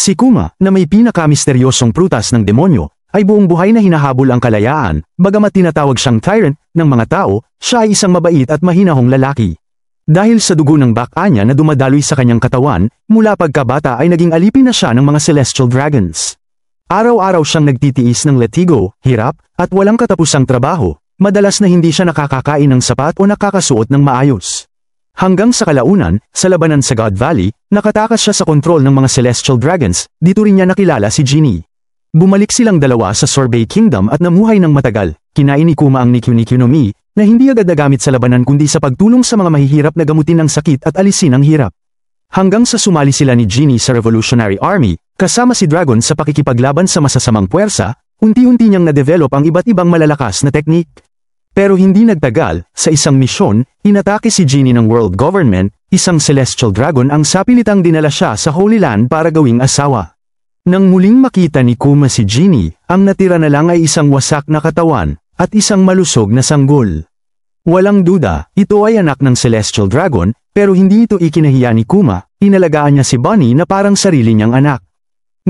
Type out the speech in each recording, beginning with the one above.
Si Kuma, na may pinakamisteryosong prutas ng demonyo, ay buong buhay na hinahabol ang kalayaan, bagamat tinatawag siyang tyrant ng mga tao, siya ay isang mabait at mahinahong lalaki. Dahil sa dugo ng baka niya na dumadaloy sa kanyang katawan, mula pagkabata ay naging alipin na siya ng mga celestial dragons. Araw-araw siyang nagtitiis ng letigo, hirap, at walang katapusang trabaho, madalas na hindi siya nakakakain ng sapat o nakakasuot ng maayos. Hanggang sa kalaunan, sa labanan sa God Valley, nakatakas siya sa kontrol ng mga celestial dragons, dito rin niya nakilala si Genie. Bumalik silang dalawa sa Sorbet Kingdom at namuhay ng matagal, kinain ni Kuma ang Nikyu no Mi, na hindi agad nagamit sa labanan kundi sa pagtulong sa mga mahihirap na gamutin ang sakit at alisin ang hirap. Hanggang sa sumali sila ni Genie sa Revolutionary Army, kasama si Dragon sa pakikipaglaban sa masasamang puwersa, unti-unti niyang na-develop ang iba't ibang malalakas na teknik. Pero hindi nagtagal, sa isang misyon, inatake si Genie ng World Government, isang celestial dragon ang sapilitang dinala siya sa Holy Land para gawing asawa. Nang muling makita ni Kuma si Genie, ang natira na lang ay isang wasak na katawan, at isang malusog na sanggol. Walang duda, ito ay anak ng celestial dragon, pero hindi ito ikinahiya ni Kuma, inalagaan niya si Bonnie na parang sarili niyang anak.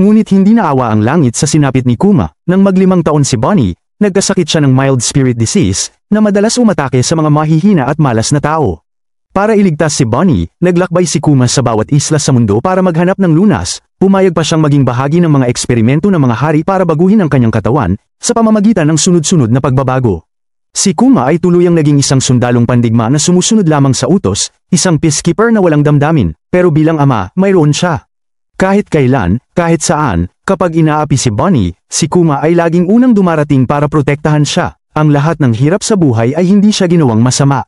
Ngunit hindi naawa ang langit sa sinapit ni Kuma, nang mag-5 taon si Bonnie, nagkasakit siya ng mild spirit disease, na madalas umatake sa mga mahihina at malas na tao. Para iligtas si Bonnie, naglakbay si Kuma sa bawat isla sa mundo para maghanap ng lunas, pumayag pa siyang maging bahagi ng mga eksperimento ng mga hari para baguhin ang kanyang katawan, sa pamamagitan ng sunod-sunod na pagbabago. Si Kuma ay tuluyang naging isang sundalong pandigma na sumusunod lamang sa utos, isang peacekeeper na walang damdamin, pero bilang ama, mayroon siya. Kahit kailan, kahit saan, kapag inaapi si Bonnie, si Kuma ay laging unang dumarating para protektahan siya. Ang lahat ng hirap sa buhay ay hindi siya ginawang masama.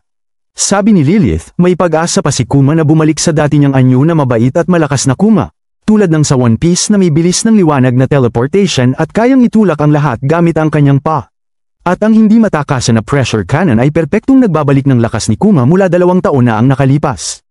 Sabi ni Lilith, may pag-asa pa si Kuma na bumalik sa dati niyang anyo na mabait at malakas na Kuma. Tulad ng sa One Piece na may bilis ng liwanag na teleportation at kayang itulak ang lahat gamit ang kanyang pa. At ang hindi matakasan na pressure cannon ay perpektong nagbabalik ng lakas ni Kuma mula 2 taon na ang nakalipas.